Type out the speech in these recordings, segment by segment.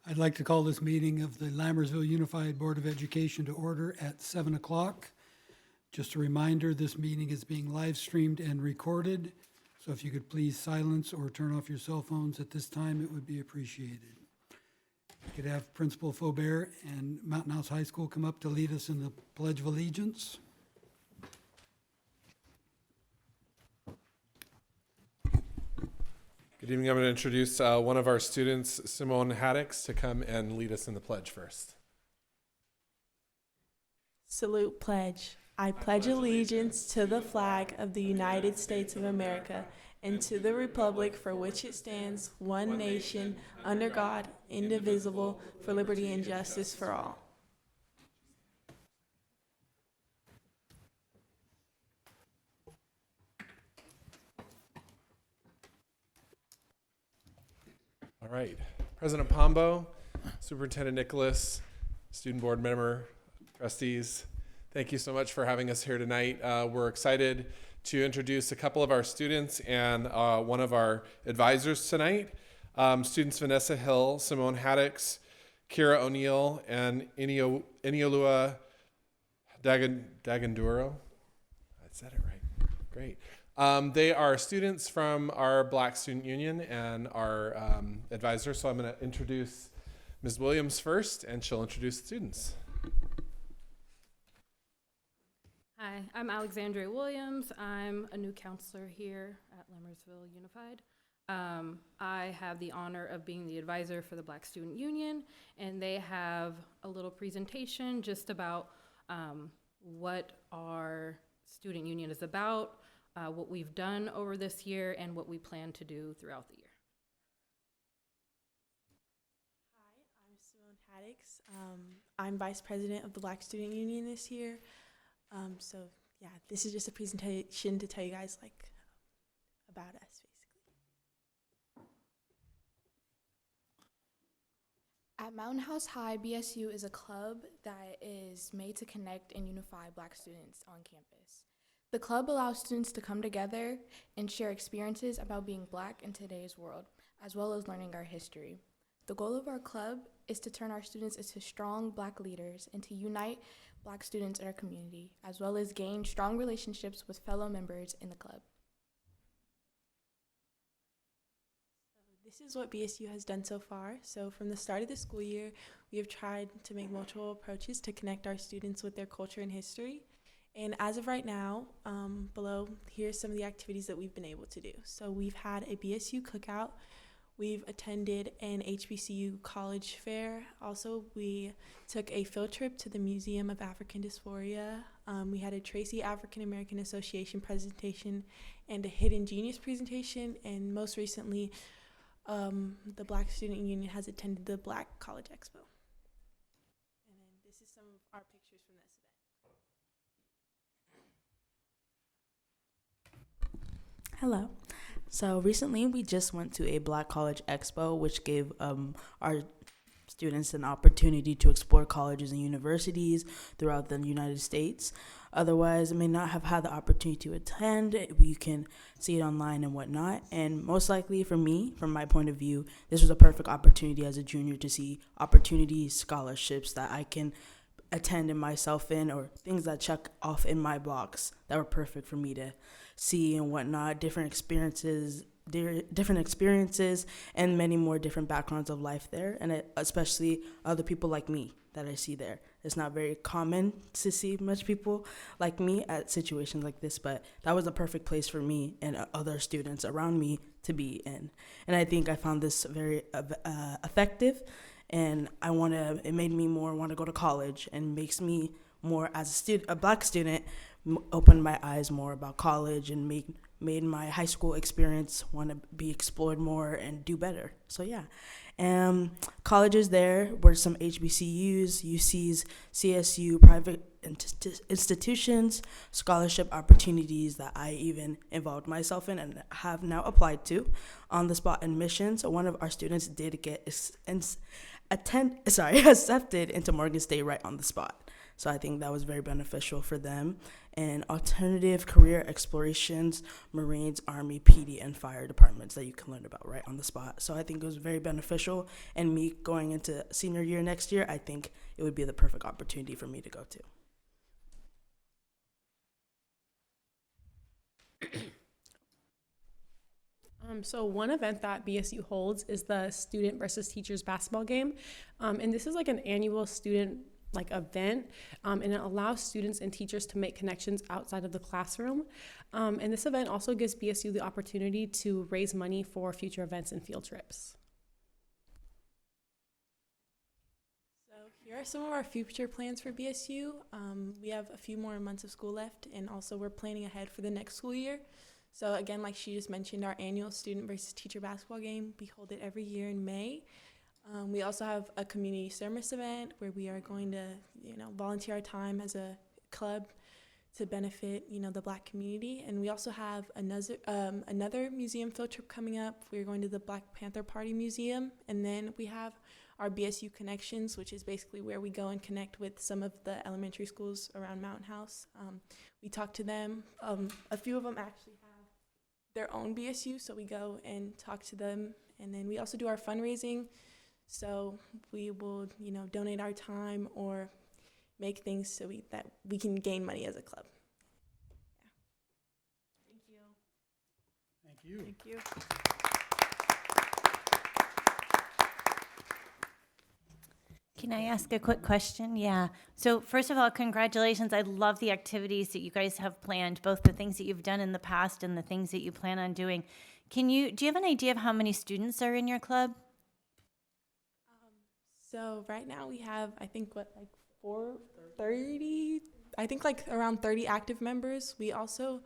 I'd like to call this meeting of the Lammersville Unified Board of Education to order at 7 o'clock. Just a reminder, this meeting is being live streamed and recorded, so if you could please silence or turn off your cell phones at this time, it would be appreciated. We could have Principal Faubert and Mountain House High School come up to lead us in the Pledge of Allegiance. Good evening. I'm going to introduce one of our students, Simone Haddix, to come and lead us in the pledge first. Salute pledge. I pledge allegiance to the flag of the United States of America and to the republic for which it stands, one nation, under God, indivisible, for liberty and justice for all. All right. President Pombo, Superintendent Nicholas, student board member, trustees, thank you so much for having us here tonight. We're excited to introduce a couple of our students and one of our advisors tonight. Students Vanessa Hill, Simone Haddix, Kira O'Neill, and Iniolua Daganduro. I said it right. Great. They are students from our Black Student Union and our advisor. So I'm going to introduce Ms. Williams first, and she'll introduce the students. Hi, I'm Alexandria Williams. I'm a new counselor here at Lammersville Unified. I have the honor of being the advisor for the Black Student Union, and they have a little presentation just about what our student union is about, what we've done over this year, and what we plan to do throughout the year. Hi, I'm Simone Haddix. I'm vice president of the Black Student Union this year. So yeah, this is just a presentation to tell you guys about us, basically. At Mountain House High, BSU is a club that is made to connect and unify Black students on campus. The club allows students to come together and share experiences about being Black in today's world, as well as learning our history. The goal of our club is to turn our students into strong Black leaders and to unite Black students in our community, as well as gain strong relationships with fellow members in the club. This is what BSU has done so far. So from the start of the school year, we have tried to make multiple approaches to connect our students with their culture and history. And as of right now, below, here's some of the activities that we've been able to do. So we've had a BSU cookout. We've attended an HBCU college fair. Also, we took a field trip to the Museum of African Dysphoria. We had a Tracy African American Association presentation and a Hidden Genius presentation. And most recently, the Black Student Union has attended the Black College Expo. And then this is some of our pictures from this event. Hello. So recently we just went to a Black College Expo, which gave our students an opportunity to explore colleges and universities throughout the United States. Otherwise, may not have had the opportunity to attend. You can see it online and whatnot. And most likely for me, from my point of view, this was a perfect opportunity as a junior to see opportunities, scholarships that I can attend and myself in, or things that check off in my box that were perfect for me to see and whatnot, different experiences, and many more different backgrounds of life there, and especially other people like me that I see there. It's not very common to see much people like me at situations like this, but that was a perfect place for me and other students around me to be in. And I think I found this very effective, and it made me more want to go to college, and makes me more, as a Black student, opened my eyes more about college, and made my high school experience want to be explored more and do better. So yeah, colleges there were some HBCUs, UCs, CSU, private institutions, scholarship opportunities that I even involved myself in and have now applied to. On the spot admissions, one of our students did get accepted into Morgan State right on the spot. So I think that was very beneficial for them. And alternative career explorations, Marines, Army, PD, and fire departments that you can learn about right on the spot. So I think it was very beneficial. And me going into senior year next year, I think it would be the perfect opportunity for me to go to. So one event that BSU holds is the student versus teachers basketball game. And this is like an annual student event, and it allows students and teachers to make connections outside of the classroom. And this event also gives BSU the opportunity to raise money for future events and field trips. So here are some of our future plans for BSU. We have a few more months of school left, and also we're planning ahead for the next school year. So again, like she just mentioned, our annual student versus teacher basketball game, we hold it every year in May. We also have a community service event where we are going to, volunteer our time as a club to benefit, the Black community. And we also have another museum field trip coming up. We're going to the Black Panther Party Museum. And then we have our BSU Connections, which is basically where we go and connect with some of the elementary schools around Mountain House. We talk to them. A few of them actually have their own BSU, so we go and talk to them. And then we also do our fundraising. So we will, donate our time or make things so that we can gain money as a club. Yeah. Thank you. Thank you. Can I ask a quick question? Yeah. So first of all, congratulations. I love the activities that you guys have planned, both the things that you've done in the past and the things that you plan on doing. Do you have an idea of how many students are in your club? So right now we have, I think, 30, I think around 30 active members. We also,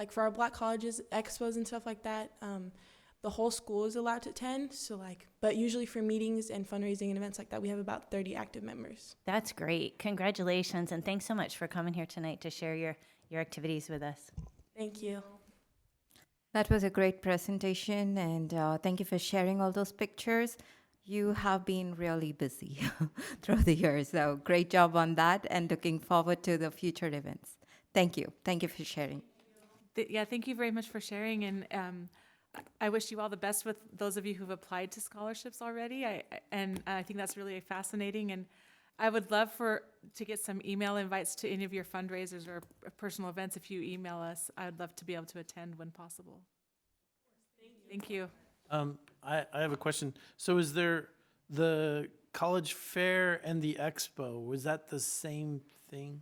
for our Black colleges, expos and stuff like that, the whole school is allowed to attend. So but usually for meetings and fundraising and events like that, we have about 30 active members. That's great. Congratulations. And thanks so much for coming here tonight to share your activities with us. Thank you. That was a great presentation, and thank you for sharing all those pictures. You have been really busy through the years, so great job on that, and looking forward to the future events. Thank you. Thank you for sharing. Thank you very much for sharing, and I wish you all the best with those of you who've applied to scholarships already. I think that's really fascinating, and I would love to get some email invites to any of your fundraisers or personal events. If you email us, I would love to be able to attend when possible. Thank you. I have a question. So is there the college fair and the expo, was that the same thing?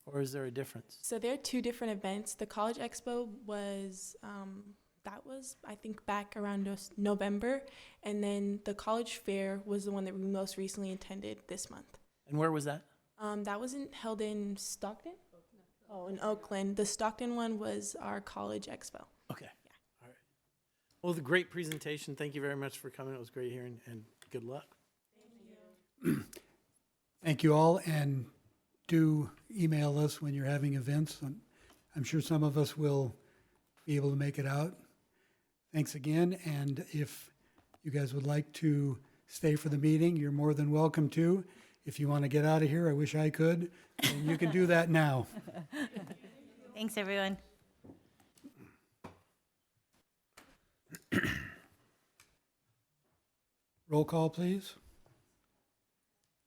Or is there a difference? So there are two different events. The College Expo was, I think, back around November. And then the College Fair was the one that we most recently attended this month. And where was that? That wasn't held in Stockton? Oh, in Oakland. The Stockton one was our College Expo. Okay. Yeah. All right. Well, the great presentation. Thank you very much for coming. It was great hearing, and good luck. Thank you. Thank you all, and do email us when you're having events. I'm sure some of us will be able to make it out. Thanks again, and if you guys would like to stay for the meeting, you're more than welcome to. If you want to get out of here, I wish I could, and you can do that now. Thanks, everyone. Roll call, please.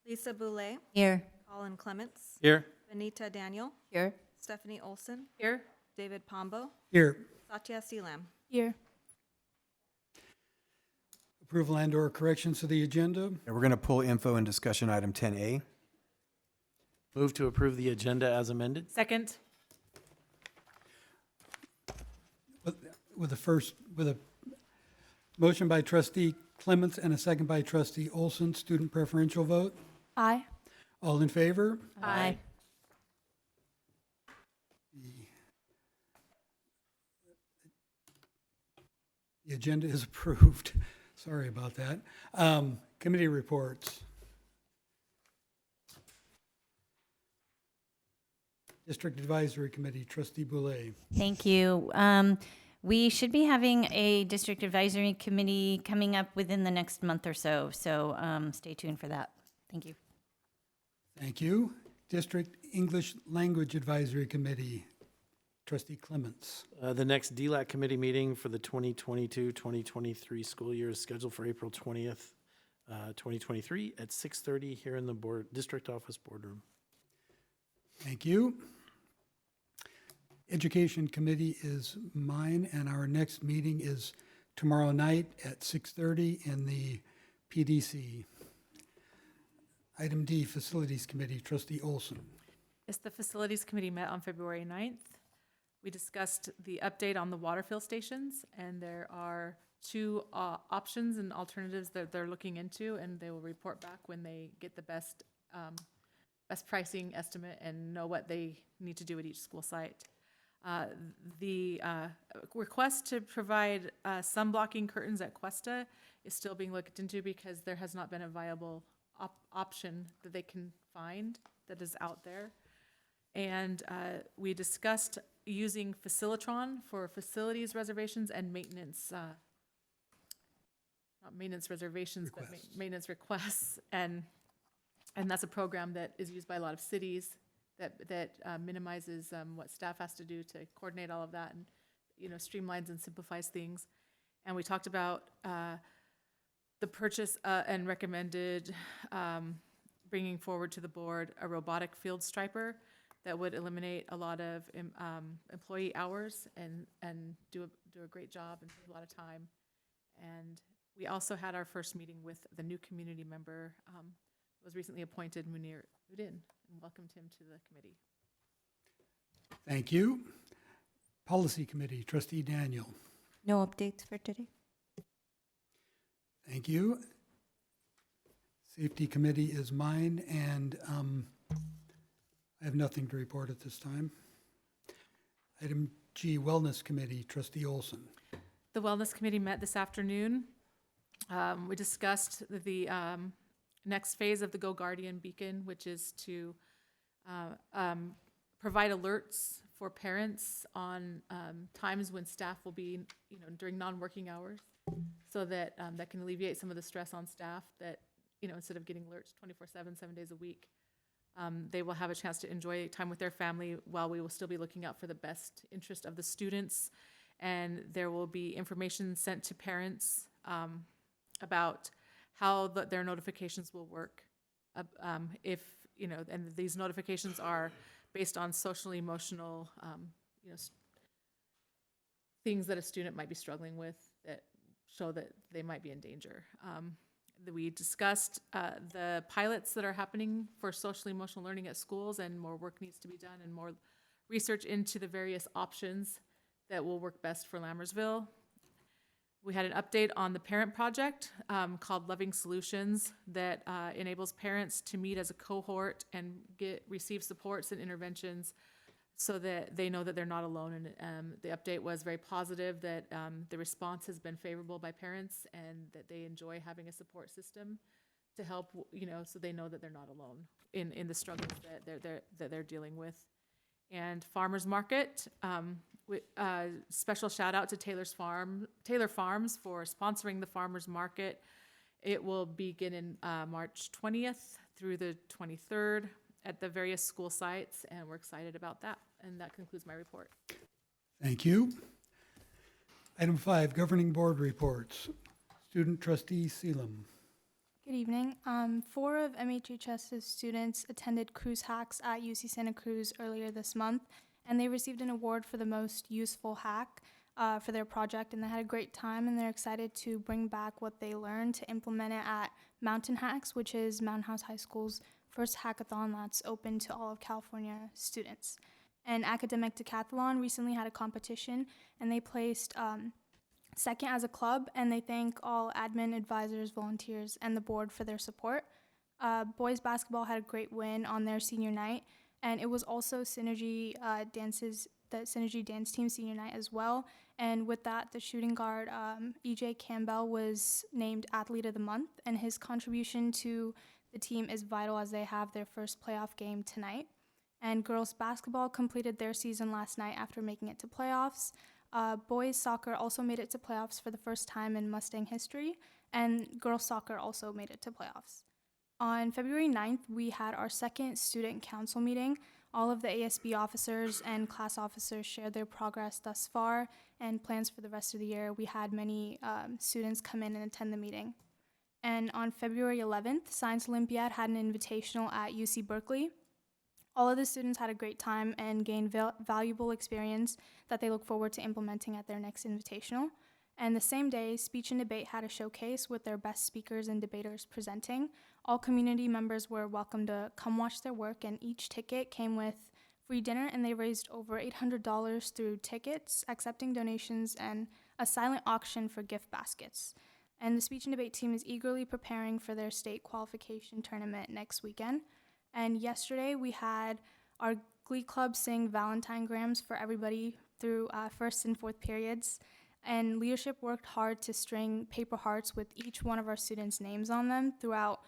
Lisa Boulay. Here. Colin Clements. Here. Benita Daniel. Here. Stephanie Olson. Here. David Pombo. Here. Satya Seelam. Here. Approval and/or corrections to the agenda. And we're going to pull info and discussion item 10A. Move to approve the agenda as amended. Second. With a motion by trustee Clements and a second by trustee Olson, student preferential vote. Aye. All in favor? Aye. The agenda is approved. Sorry about that. Committee reports. District Advisory Committee, Trustee Boulay. Thank you. We should be having a district advisory committee coming up within the next month or so. So stay tuned for that. Thank you. Thank you. District English Language Advisory Committee, trustee Clements. The next DLAC committee meeting for the 2022-2023 school year is scheduled for April 20th, 2023 at 6:30 here in the district office boardroom. Thank you. Education Committee is mine, and our next meeting is tomorrow night at 6:30 in the PDC. Item D, Facilities Committee, trustee Olson. Yes, the Facilities Committee met on February 9th. We discussed the update on the water fill stations, and there are two options and alternatives that they're looking into, and they will report back when they get the best pricing estimate and know what they need to do at each school site. The request to provide sunblocking curtains at Cuesta is still being looked into because there has not been a viable option that they can find that is out there. And we discussed using Facilitron for facilities reservations and maintenance, not maintenance reservations, but maintenance requests. And that's a program that is used by a lot of cities that minimizes what staff has to do to coordinate all of that and, streamlines and simplifies things. And we talked about the purchase and recommended bringing forward to the board a robotic field striper that would eliminate a lot of employee hours and do a great job and save a lot of time. And we also had our first meeting with the new community member was recently appointed, Munir Udin, and welcomed him to the committee. Thank you. Policy Committee, trustee Daniel. No updates for today. Thank you. Safety Committee is mine, and I have nothing to report at this time. Item G, Wellness Committee, trustee Olson. The Wellness Committee met this afternoon. We discussed the next phase of the Go Guardian Beacon, which is to provide alerts for parents on times when staff will be, during non-working hours, so that that can alleviate some of the stress on staff that, instead of getting alerts 24/7, 7 days a week, they will have a chance to enjoy time with their family while we will still be looking out for the best interest of the students. And there will be information sent to parents about how their notifications will work. And these notifications are based on social, emotional, things that a student might be struggling with that show that they might be in danger. We discussed the pilots that are happening for social emotional learning at schools, and more work needs to be done and more research into the various options that will work best for Lammersville. We had an update on the parent project called Loving Solutions that enables parents to meet as a cohort and receive supports and interventions so that they know that they're not alone. And the update was very positive, that the response has been favorable by parents and that they enjoy having a support system to help, so they know that they're not alone in the struggles that they're dealing with. And Farmers Market, special shout out to Taylor Farms for sponsoring the Farmers Market. It will begin in March 20th through the 23rd at the various school sites, and we're excited about that. And that concludes my report. Thank you. Item 5, Governing Board Reports. Student trustee Selam. Good evening. 4 of MHHS's students attended cruise hacks at UC Santa Cruz earlier this month, and they received an award for the most useful hack for their project, and they had a great time, and they're excited to bring back what they learned to implement it at Mountain Hacks, which is Mountain House High School's first hackathon that's open to all of California students. And Academic Decathlon recently had a competition, and they placed second as a club, and they thank all admin, advisors, volunteers, and the board for their support. Boys basketball had a great win on their senior night, and it was also Synergy Synergy Dance Team senior night as well. And with that, the shooting guard, EJ Campbell, was named Athlete of the Month, and his contribution to the team is vital as they have their first playoff game tonight. And girls basketball completed their season last night after making it to playoffs. Boys soccer also made it to playoffs for the first time in Mustang history, and girls soccer also made it to playoffs. On February 9th, we had our second student council meeting. All of the ASB officers and class officers shared their progress thus far and plans for the rest of the year. We had many students come in and attend the meeting. And on February 11th, Science Olympiad had an invitational at UC Berkeley. All of the students had a great time and gained valuable experience that they look forward to implementing at their next invitational. And the same day, Speech and Debate had a showcase with their best speakers and debaters presenting. All community members were welcome to come watch their work, and each ticket came with free dinner, and they raised over $800 through tickets, accepting donations, and a silent auction for gift baskets. And the Speech and Debate team is eagerly preparing for their state qualification tournament next weekend. And yesterday, we had our Glee Club sing Valentine Grams for everybody through first and fourth periods. And leadership worked hard to string paper hearts with each one of our students' names on them throughout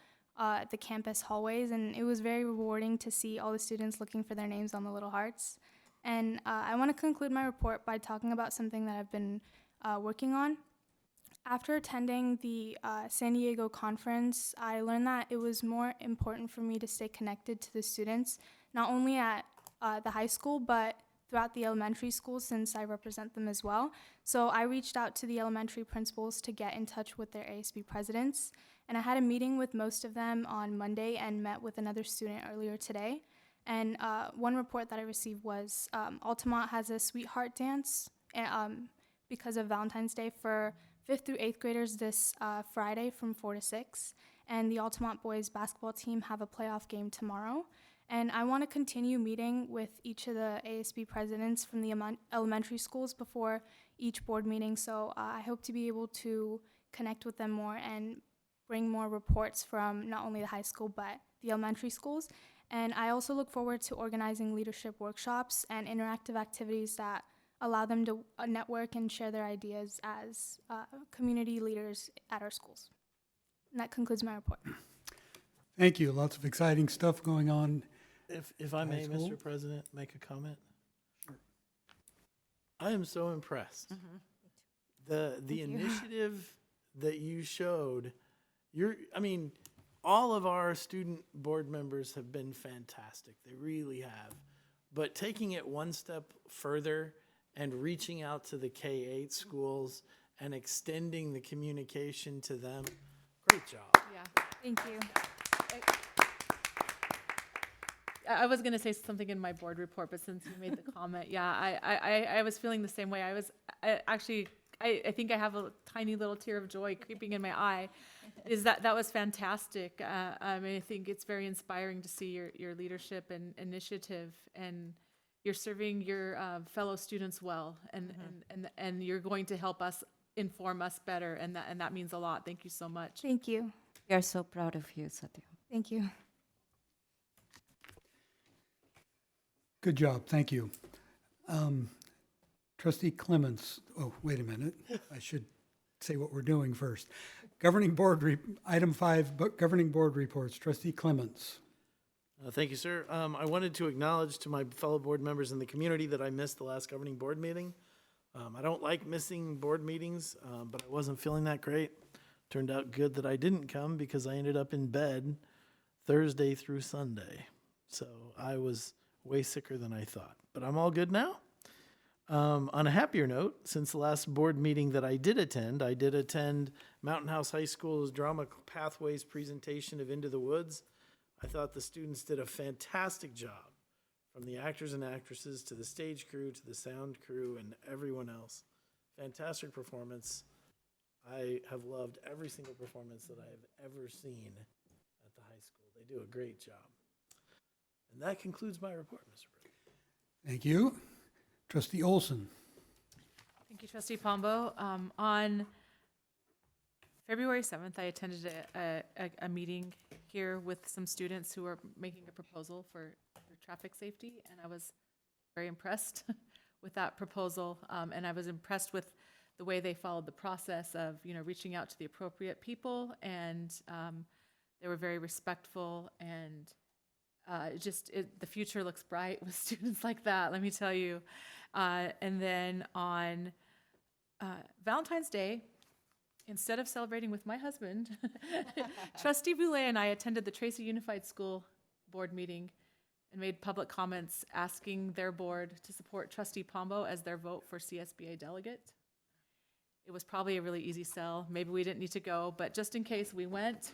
the campus hallways, and it was very rewarding to see all the students looking for their names on the little hearts. And I want to conclude my report by talking about something that I've been working on. After attending the San Diego conference, I learned that it was more important for me to stay connected to the students, not only at the high school, but throughout the elementary schools, since I represent them as well. So I reached out to the elementary principals to get in touch with their ASB presidents, and I had a meeting with most of them on Monday and met with another student earlier today. And one report that I received was Altamont has a sweetheart dance because of Valentine's Day for 5th through 8th graders this Friday from 4 to 6. And the Altamont boys basketball team have a playoff game tomorrow. And I want to continue meeting with each of the ASB presidents from the elementary schools before each board meeting. So I hope to be able to connect with them more and bring more reports from not only the high school, but the elementary schools. And I also look forward to organizing leadership workshops and interactive activities that allow them to network and share their ideas as community leaders at our schools. And that concludes my report. Thank you. Lots of exciting stuff going on. If I may, school? Mr. President, make a comment? Sure. I am so impressed. The initiative that you showed, all of our student board members have been fantastic. They really have. But taking it one step further and reaching out to the K-8 schools and extending the communication to them, great job. Yeah. Thank you. I was going to say something in my board report, but since you made the comment, yeah, I was feeling the same way. I think I have a tiny little tear of joy creeping in my eye. That was fantastic. I think it's very inspiring to see your leadership and initiative, and you're serving your fellow students well, and you're going to help us inform us better, and that means a lot. Thank you so much. Thank you. We are so proud of you, Satya. Thank you. Good job. Thank you. Trustee Clements. Oh, wait a minute. I should say what we're doing first. Governing Board, item 5, Governing Board reports. Trustee Clements. Thank you, sir. I wanted to acknowledge to my fellow board members in the community that I missed the last governing board meeting. I don't like missing board meetings, but I wasn't feeling that great. Turned out good that I didn't come because I ended up in bed Thursday through Sunday. So I was way sicker than I thought, but I'm all good now. On a happier note, since the last board meeting that I did attend Mountain House High School's Drama Pathways presentation of Into the Woods. I thought the students did a fantastic job, from the actors and actresses to the stage crew to the sound crew and everyone else. Fantastic performance. I have loved every single performance that I have ever seen at the high school. They do a great job. And that concludes my report, Mr. President. Thank you. Trustee Olson. Thank you, Trustee Pombo. On February 7th, I attended a meeting here with some students who were making a proposal for traffic safety, and I was very impressed with that proposal, and I was impressed with the way they followed the process of, reaching out to the appropriate people, and they were very respectful, and the future looks bright with students like that, let me tell you. And then on Valentine's Day, instead of celebrating with my husband, Trustee Boulay and I attended the Tracy Unified School Board meeting and made public comments asking their board to support Trustee Pombo as their vote for CSBA delegate. It was probably a really easy sell. Maybe we didn't need to go, but just in case we went,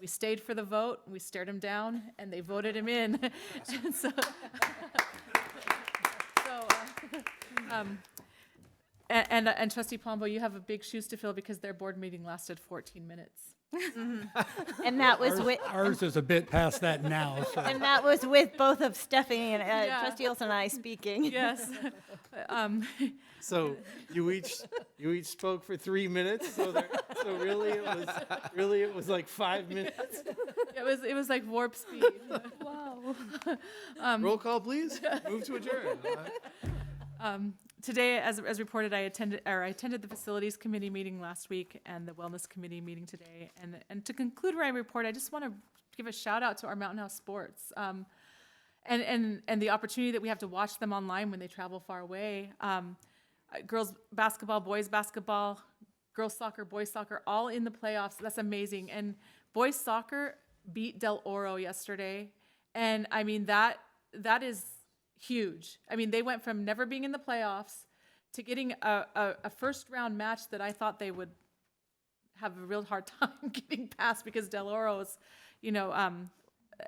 we stayed for the vote, we stared him down, and they voted him in. And so, and Trustee Pombo, you have a big shoes to fill because their board meeting lasted 14 minutes. And that was with Ours is a bit past that now, so. and that was with both of Stephanie and Trustee Olson and I speaking. Yes. So you each spoke for 3 minutes. So really it was like 5 minutes. It was like warp speed. Wow. Roll call, please. Move to adjourn. Today, as reported, I attended the Facilities Committee meeting last week and the Wellness Committee meeting today. And to conclude my report, I just want to give a shout out to our Mountain House Sports and the opportunity that we have to watch them online when they travel far away. Girls basketball, boys basketball, girls soccer, boys soccer, all in the playoffs. That's amazing. And boys soccer beat Del Oro yesterday, and I mean that is huge. I mean, they went from never being in the playoffs to getting a first round match that I thought they would have a real hard time getting past because Del Oro's,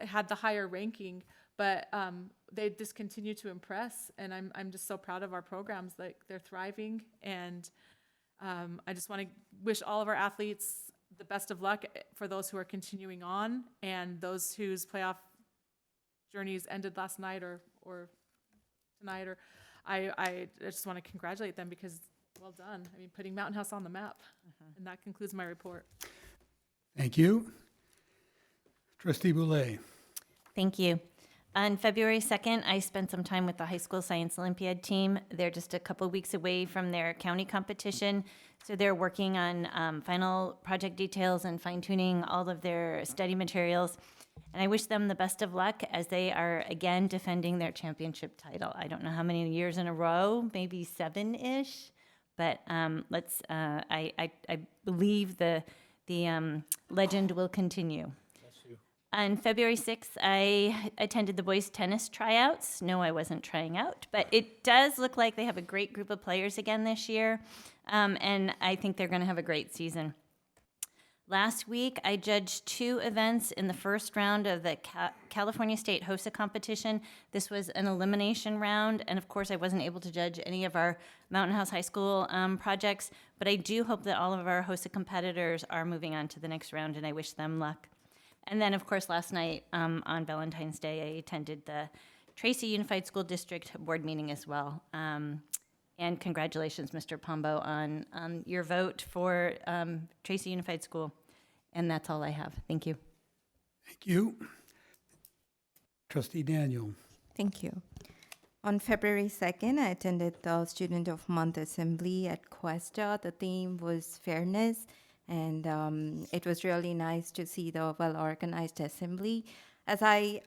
had the higher ranking, but they just continue to impress, and I'm just so proud of our programs. Like, they're thriving, and I just want to wish all of our athletes the best of luck for those who are continuing on and those whose playoff journeys ended last night or tonight, or I just want to congratulate them because well done. I mean, putting Mountain House on the map. And that concludes my report. Thank you. Trustee Boulay. Thank you. On February 2nd, I spent some time with the high school science Olympiad team. They're just a couple weeks away from their county competition, so they're working on final project details and fine-tuning all of their study materials. And I wish them the best of luck as they are again defending their championship title. I don't know how many years in a row, maybe 7-ish, but I believe the legend will continue. On February 6th, I attended the boys' tennis tryouts. No, I wasn't trying out, but it does look like they have a great group of players again this year, and I think they're going to have a great season. Last week, I judged 2 events in the first round of the California State HOSA competition. This was an elimination round, and of course, I wasn't able to judge any of our Mountain House High School projects, but I do hope that all of our HOSA competitors are moving on to the next round, and I wish them luck. And then, of course, last night on Valentine's Day, I attended the Tracy Unified School District board meeting as well. And congratulations, Mr. Pombo, on your vote for Tracy Unified School. And that's all I have. Thank you. Thank you. Trustee Daniel. Thank you. On February 2nd, I attended the Student of Month Assembly at Cuesta. The theme was fairness, and it was really nice to see the well-organized assembly. As I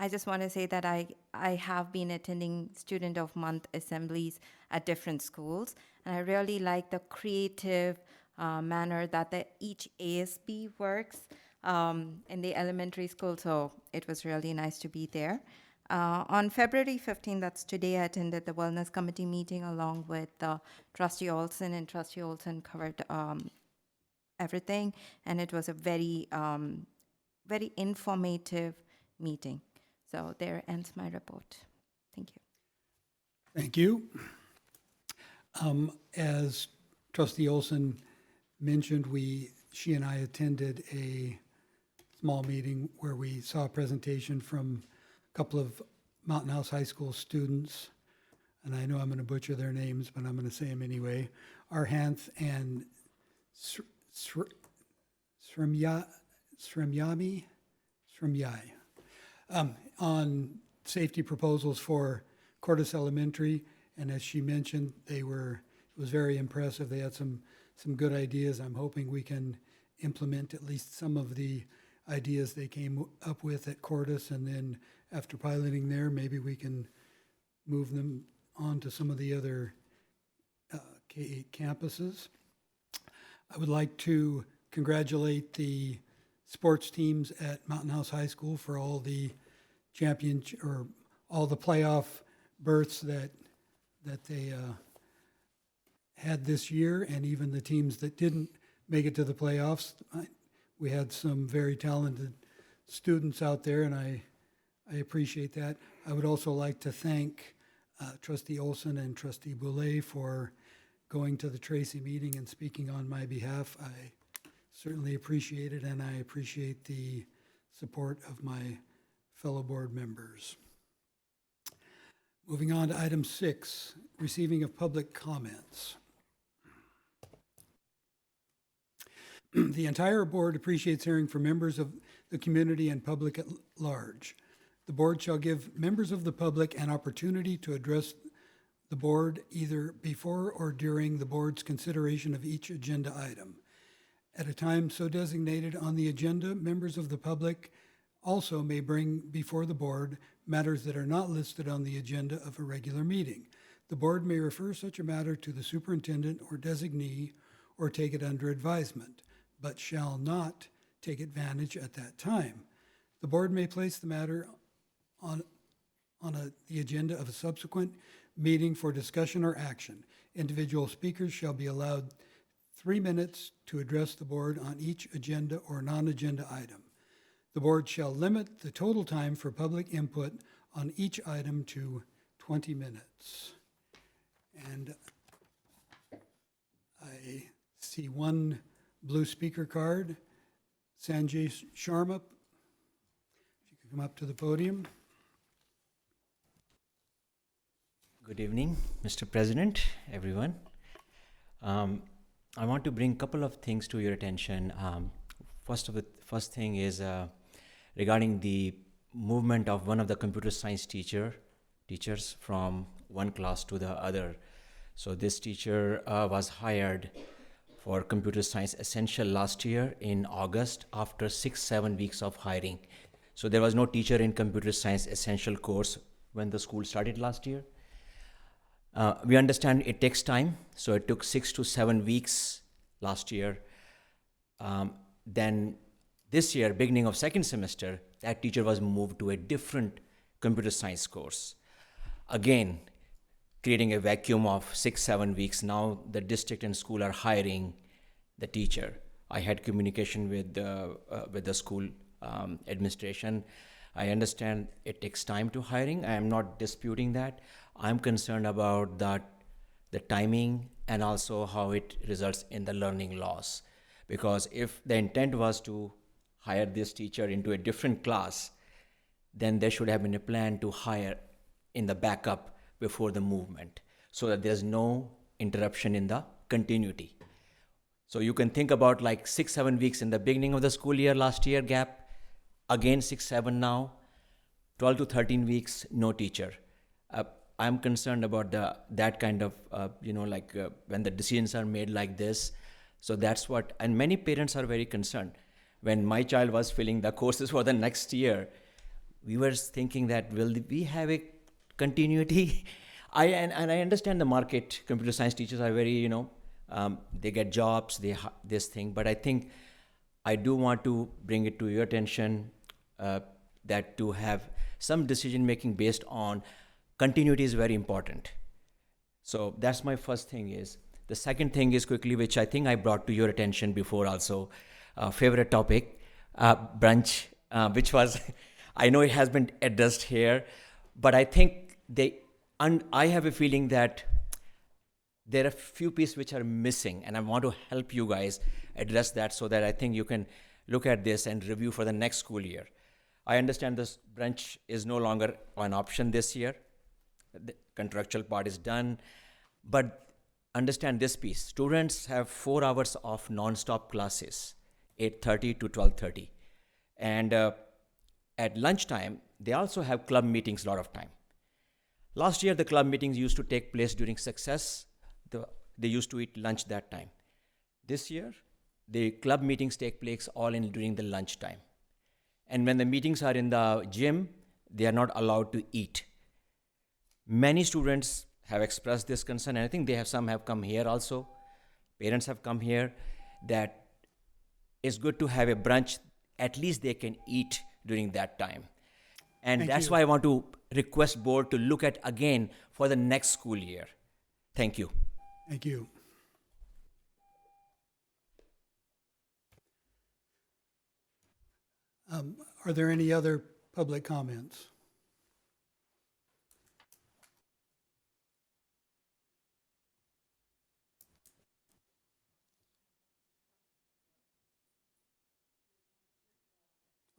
just want to say that I have been attending Student of Month assemblies at different schools, and I really like the creative manner that each ASB works in the elementary school, so it was really nice to be there. On February 15th, that's today, I attended the Wellness Committee meeting along with Trustee Olson, and Trustee Olson covered everything, and it was a very informative meeting. So there ends my report. Thank you. Thank you. As Trustee Olson mentioned, she and I attended a small meeting where we saw a presentation from a couple of Mountain House High School students, and I know I'm going to butcher their names, but I'm going to say them anyway. Arhanth and Srimyai, on safety proposals for Cordes Elementary, and as she mentioned, it was very impressive. They had some good ideas. I'm hoping we can implement at least some of the ideas they came up with at Cordes, and then after piloting there, maybe we can move them on to some of the other K-8 campuses. I would like to congratulate the sports teams at Mountain House High School for all the or all the playoff berths that they had this year, and even the teams that didn't make it to the playoffs. We had some very talented students out there, and I appreciate that. I would also like to thank Trustee Olson and Trustee Boulay for going to the Tracy meeting and speaking on my behalf. I certainly appreciate it, and I appreciate the support of my fellow board members. Moving on to item 6, receiving of public comments. The entire board appreciates hearing from members of the community and public at large. The board shall give members of the public an opportunity to address the board either before or during the board's consideration of each agenda item. At a time so designated on the agenda, members of the public also may bring before the board matters that are not listed on the agenda of a regular meeting. The board may refer such a matter to the superintendent or designee or take it under advisement, but shall not take advantage at that time. The board may place the matter on the agenda of a subsequent meeting for discussion or action. Individual speakers shall be allowed 3 minutes to address the board on each agenda or non-agenda item. The board shall limit the total time for public input on each item to 20 minutes. And I see one blue speaker card. Sanjay Sharma, if you could come up to the podium. Good evening, Mr. President, everyone. I want to bring a couple of things to your attention. First thing is regarding the movement of one of the computer science teachers from one class to the other. So this teacher was hired for computer science essential last year in August after 6-7 weeks of hiring. So there was no teacher in computer science essential course when the school started last year. We understand it takes time, so it took 6 to 7 weeks last year. Then this year, beginning of second semester, that teacher was moved to a different computer science course. Again, creating a vacuum of 6-7 weeks. Now the district and school are hiring the teacher. I had communication with the school administration. I understand it takes time to hiring. I am not disputing that. I'm concerned about the timing and also how it results in the learning loss. Because if the intent was to hire this teacher into a different class, then there should have been a plan to hire in the backup before the movement so that there's no interruption in the continuity. So you can think about like 6-7 weeks in the beginning of the school year last year gap, again 6-7 now, 12 to 13 weeks, no teacher. I'm concerned about that kind of, when the decisions are made like this. So that's what, and many parents are very concerned. When my child was filling the courses for the next year, we were thinking that, will we have a continuity? I understand the market. Computer science teachers are very, they get jobs, this thing. But I think I do want to bring it to your attention that to have some decision making based on continuity is very important. So that's my first thing is. The second thing is quickly, which I think I brought to your attention before also, favorite topic, brunch, which was, I know it has been addressed here, but I think I have a feeling that there are a few pieces which are missing, and I want to help you guys address that so that I think you can look at this and review for the next school year. I understand this brunch is no longer an option this year. The contractual part is done, but understand this piece. Students have 4 hours of non-stop classes, 8:30 to 12:30. And at lunchtime, they also have club meetings a lot of time. Last year, the club meetings used to take place during success. They used to eat lunch that time. This year, the club meetings take place all during the lunchtime. And when the meetings are in the gym, they are not allowed to eat. Many students have expressed this concern, and I think some have come here also. Parents have come here that it's good to have a brunch at least they can eat during that time. And Thank that's you. why I want to request board to look at again for the next school year. Thank you. Thank you. Are there any other public comments?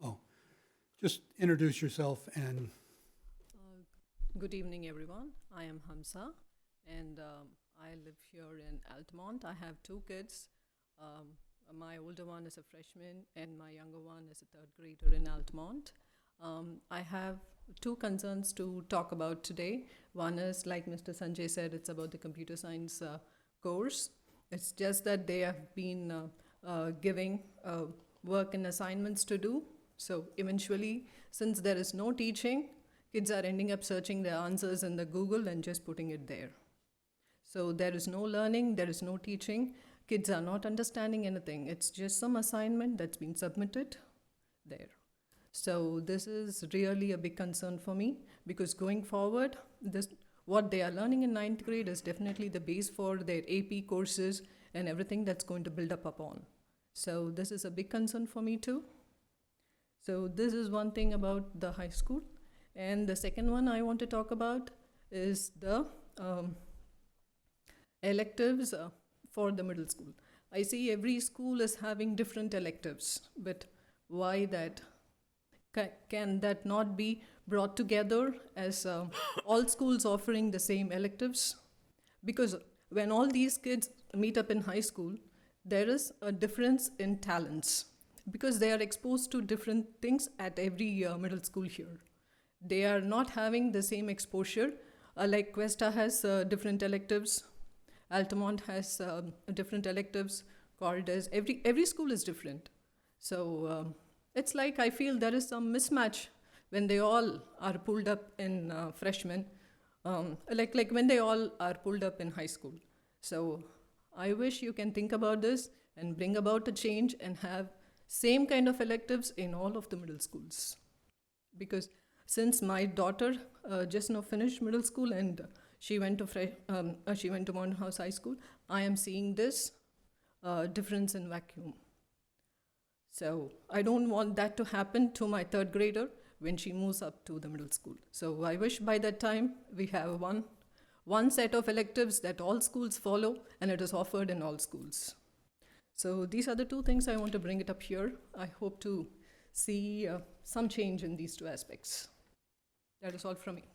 Oh, just introduce yourself and Good evening, everyone. I am Hamza, and I live here in Altamont. I have two kids. My older one is a freshman, and my younger one is a third grader in Altamont. I have two concerns to talk about today. One is, like Mr. Sanjay said, it's about the computer science course. It's just that they have been giving work and assignments to do. So eventually, since there is no teaching, kids are ending up searching their answers in the Google and just putting it there. So there is no learning, there is no teaching. Kids are not understanding anything. It's just some assignment that's been submitted there. So this is really a big concern for me, because going forward, what they are learning in 9th grade is definitely the base for their AP courses and everything that's going to build up upon. So this is a big concern for me too. So this is one thing about the high school. And the second one I want to talk about is the electives for the middle school. I see every school is having different electives, but why that? Can that not be brought together as all schools offering the same electives? Because when all these kids meet up in high school, there is a difference in talents, because they are exposed to different things at every middle school here. They are not having the same exposure. Like Cuesta has different electives, Altamont has different electives, Cordes, every school is different. So it's like I feel there is some mismatch when they all are pulled up in freshmen, like when they all are pulled up in high school. So I wish you can think about this and bring about a change and have same kind of electives in all of the middle schools. Because since my daughter just now finished middle school and she went to Modern House High School, I am seeing this difference in vacuum. So I don't want that to happen to my third grader when she moves up to the middle school. So I wish by that time we have one set of electives that all schools follow, and it is offered in all schools. So these are the two things I want to bring it up here. I hope to see some change in these two aspects. That is all from me.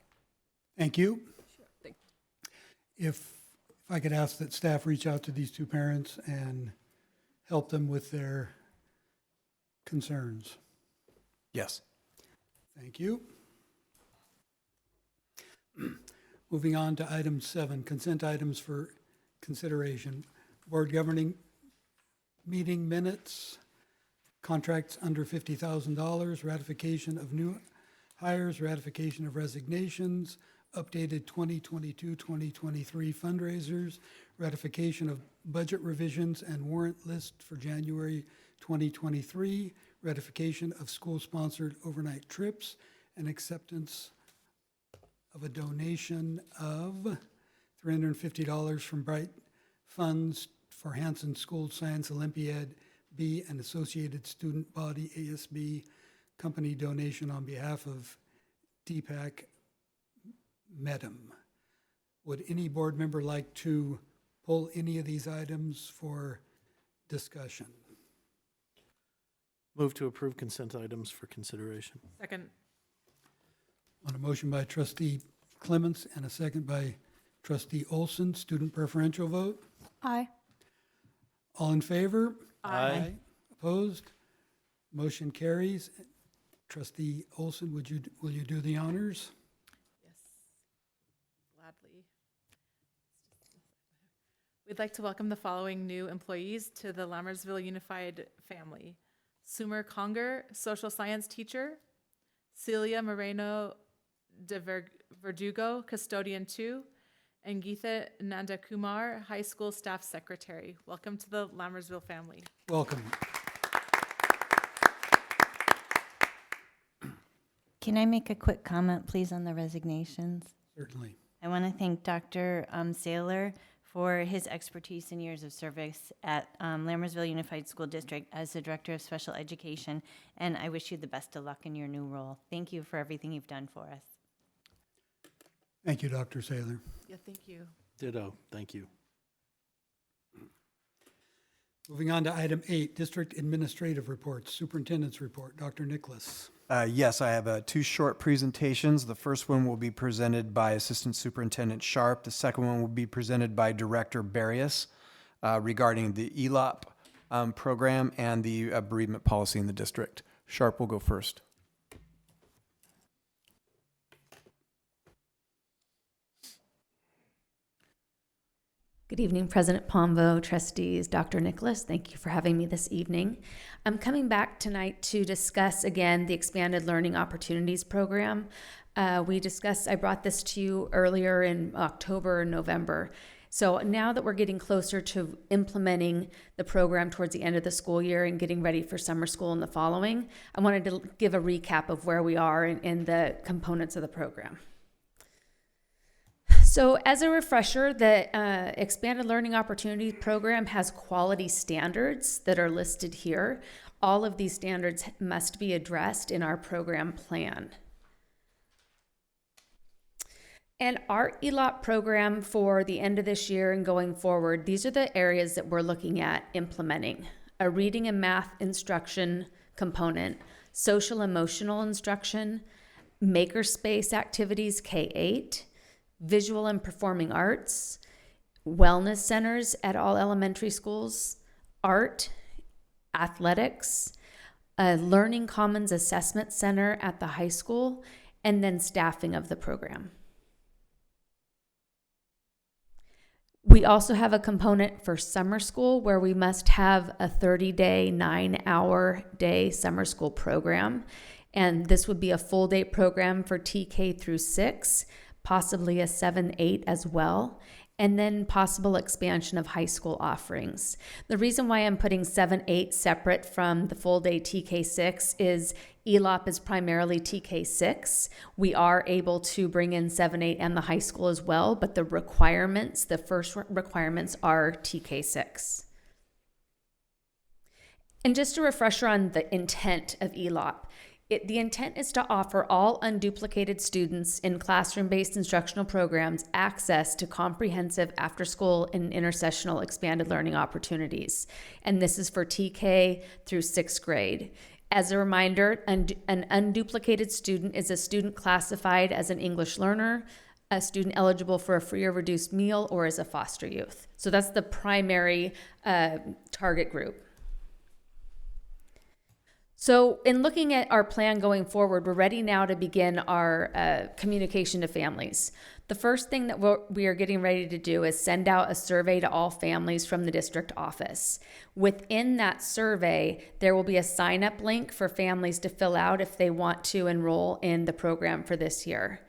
thank you. Sure, thank you. If I could ask that staff reach out to these two parents and help them with their concerns. Yes. Thank you. Moving on to item 7, consent items for consideration. Board governing meeting minutes, contracts under $50,000, ratification of new hires, ratification of resignations, updated 2022-2023 fundraisers, ratification of budget revisions and warrant list for January 2023, ratification of school-sponsored overnight trips, and acceptance of a donation of $350 from Bright Funds for Hanson School Science Olympiad B and Associated Student Body ASB company donation on behalf of Deepak Medham. Would any board member like to pull any of these items for discussion? Move to approve consent items for consideration. Second. On a motion by trustee Clements and a second by trustee Olson, student preferential vote. Aye. All in favor? Aye. Opposed? Motion carries. Trustee Olson, will you do the honors? Yes, gladly. We'd like to welcome the following new employees to the Lammersville Unified family. Sumer Conger, social science teacher. Celia Moreno de Verdugo, custodian 2. And Geetha Nandakumar, high school staff secretary. Welcome to the Lammersville family. Welcome. Can I make a quick comment, please, on the resignations? Certainly. I want to thank Dr. Saylor for his expertise and years of service at Lammersville Unified School District as the Director of Special Education, and I wish you the best of luck in your new role. Thank you for everything you've done for us. Thank you, Dr. Saylor. Yeah, thank you. Ditto, thank you. Moving on to item 8, District Administrative Reports, Superintendent's Report. Dr. Nicholas. Yes, I have 2 short presentations. The first one will be presented by Assistant Superintendent Sharp. The second one will be presented by Director Barrios regarding the ELOP program and the bereavement policy in the district. Sharp will go first. Good evening, President Pombo, trustees, Dr. Nicholas. Thank you for having me this evening. I'm coming back tonight to discuss again the Expanded Learning Opportunities Program. I brought this to you earlier in October and November. So now that we're getting closer to implementing the program towards the end of the school year and getting ready for summer school and the following, I wanted to give a recap of where we are in the components of the program. So as a refresher, the Expanded Learning Opportunity Program has quality standards that are listed here. All of these standards must be addressed in our program plan. And our ELOP program for the end of this year and going forward, these are the areas that we're looking at implementing. A reading and math instruction component, social emotional instruction, makerspace activities K-8, visual and performing arts, wellness centers at all elementary schools, art, athletics, a Learning Commons Assessment Center at the high school, and then staffing of the program. We also have a component for summer school where we must have a 30-day, 9-hour day summer school program. And this would be a full day program for TK through 6, possibly a 7-8 as well, and then possible expansion of high school offerings. The reason why I'm putting 7-8 separate from the full day TK6 is ELOP is primarily TK6. We are able to bring in 7-8 and the high school as well, but the first requirements are TK6. And just a refresher on the intent of ELOP. The intent is to offer all unduplicated students in classroom-based instructional programs access to comprehensive after-school and intersessional expanded learning opportunities. And this is for TK through 6th grade. As a reminder, an unduplicated student is a student classified as an English learner, a student eligible for a free or reduced meal, or as a foster youth. So that's the primary target group. So in looking at our plan going forward, we're ready now to begin our communication to families. The first thing that we are getting ready to do is send out a survey to all families from the district office. Within that survey, there will be a sign-up link for families to fill out if they want to enroll in the program for this year.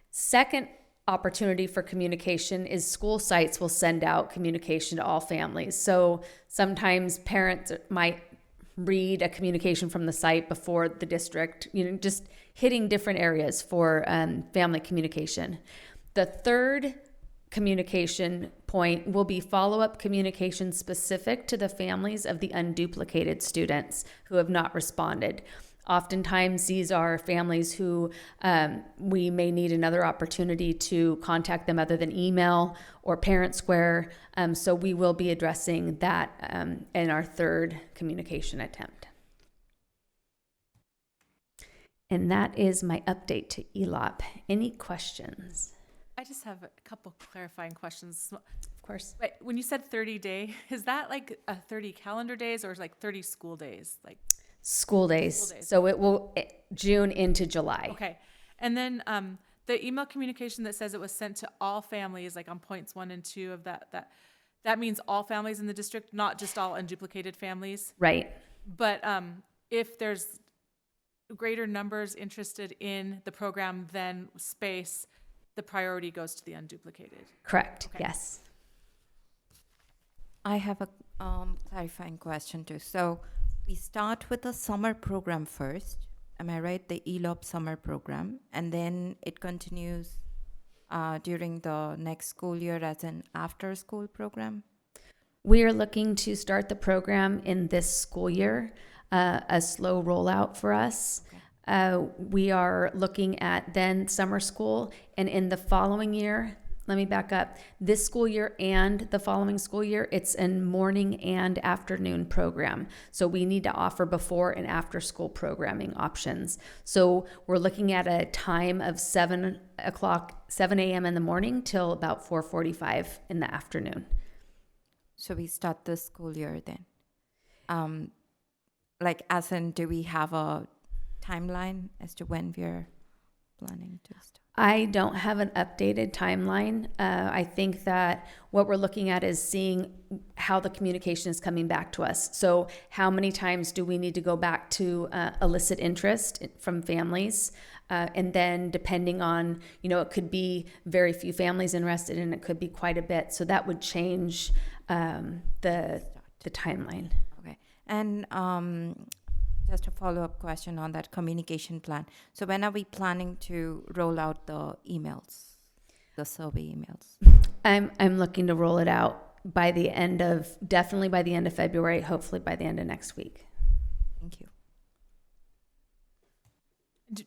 Second opportunity for communication is school sites will send out communication to all families. So sometimes parents might read a communication from the site before the district, just hitting different areas for family communication. The third communication point will be follow-up communication specific to the families of the unduplicated students who have not responded. Oftentimes, these are families who we may need another opportunity to contact them other than email or Parent Square. So we will be addressing that in our third communication attempt. And that is my update to ELOP. Any questions? I just have a couple clarifying questions. Of course. Wait, when you said 30-day, is that like a 30 calendar days or is it like 30 school days? Like School days. So it will June into July. Okay. And then the email communication that says it was sent to all families, like on points 1 and 2 of that means all families in the district, not just all unduplicated families. Right. But if there's greater numbers interested in the program than space, the priority goes to the unduplicated. Correct. Okay. Yes. I have a clarifying question too. So we start with the summer program first, am I right? The ELOP summer program, and then it continues during the next school year as an after-school program? We are looking to start the program in this school year, a slow rollout for us. We are looking at then summer school, and in the following year, let me back up, this school year and the following school year, it's a morning and afternoon program. So we need to offer before and after school programming options. So we're looking at a time of 7 a.m. in the morning till about 4:45 in the afternoon. So we start the school year then. Like, as in, do we have a timeline as to when we're planning to start? I don't have an updated timeline. I think that what we're looking at is seeing how the communication is coming back to us. So how many times do we need to go back to elicit interest from families? And then depending on, it could be very few families interested and it could be quite a bit. So that would change the timeline. Okay. And just a follow-up question on that communication plan. So when are we planning to roll out the emails, the survey emails? I'm looking to roll it out definitely by the end of February, hopefully by the end of next week. Thank you.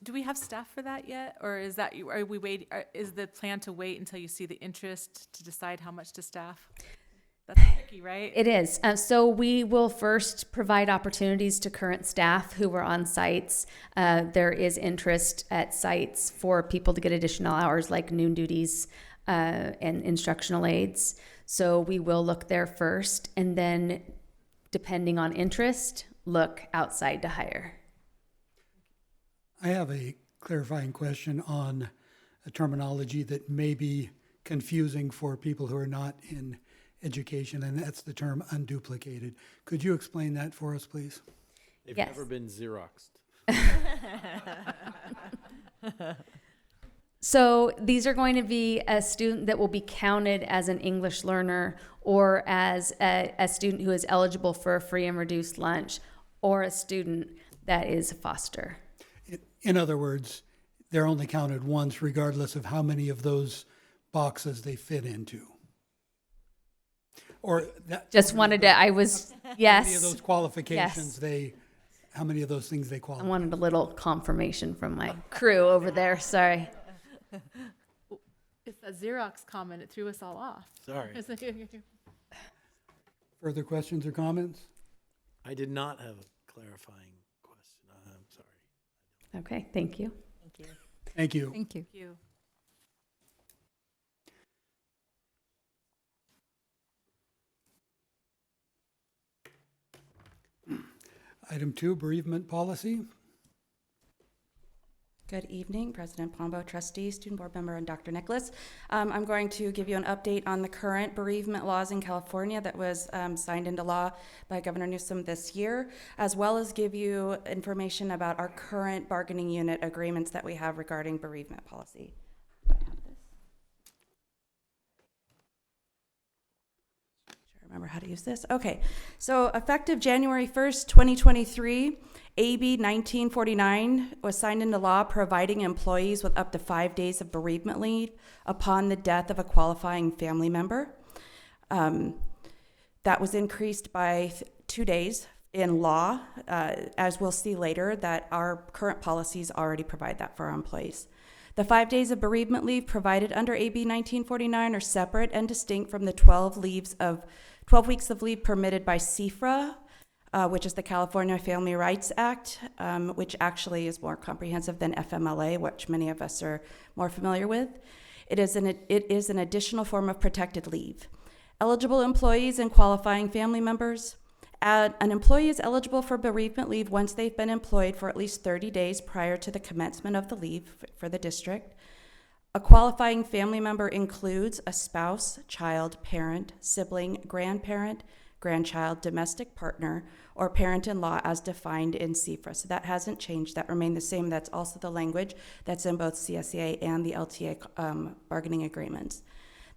Do we have staff for that yet? Or is the plan to wait until you see the interest to decide how much to staff? That's tricky, right? It is. So we will first provide opportunities to current staff who were on sites. There is interest at sites for people to get additional hours like noon duties and instructional aides. So we will look there first, and then depending on interest, look outside to hire. I have a clarifying question on a terminology that may be confusing for people who are not in education, and that's the term unduplicated. Could you explain that for us, please? They've Yes. never been Xeroxed. So these are going to be a student that will be counted as an English learner, or as a student who is eligible for a free and reduced lunch, or a student that is a foster. In other words, they're only counted once regardless of how many of those boxes they fit into. Or that, Just wanted to, how many of those yes. qualifications how many of those things they I qualify? wanted a little confirmation from my crew over there, sorry. It's that Xerox comment. It threw us all off. Sorry. Further questions or comments? I did not have a clarifying question. I'm sorry. Okay, thank you. Thank you. Thank you. Thank you. Thank you. Item 2, bereavement policy. Good evening, President Pombo, trustees, student board member, and Dr. Nicholas. I'm going to give you an update on the current bereavement laws in California that was signed into law by Governor Newsom this year, as well as give you information about our current bargaining unit agreements that we have regarding bereavement policy. Do I have this? Remember how to use this? Okay, so effective January 1st, 2023, AB 1949 was signed into law providing employees with up to 5 days of bereavement leave upon the death of a qualifying family member. That was increased by 2 days in law, as we'll see later, that our current policies already provide that for our employees. The 5 days of bereavement leave provided under AB 1949 are separate and distinct from the 12 weeks of leave permitted by CFRA, which is the California Family Rights Act, which actually is more comprehensive than FMLA, which many of us are more familiar with. It is an additional form of protected leave. Eligible employees and qualifying family members. An employee is eligible for bereavement leave once they've been employed for at least 30 days prior to the commencement of the leave for the district. A qualifying family member includes a spouse, child, parent, sibling, grandparent, grandchild, domestic partner, or parent-in-law as defined in CFRA. So that hasn't changed. That remained the same. That's also the language that's in both CSEA and the LTA bargaining agreements.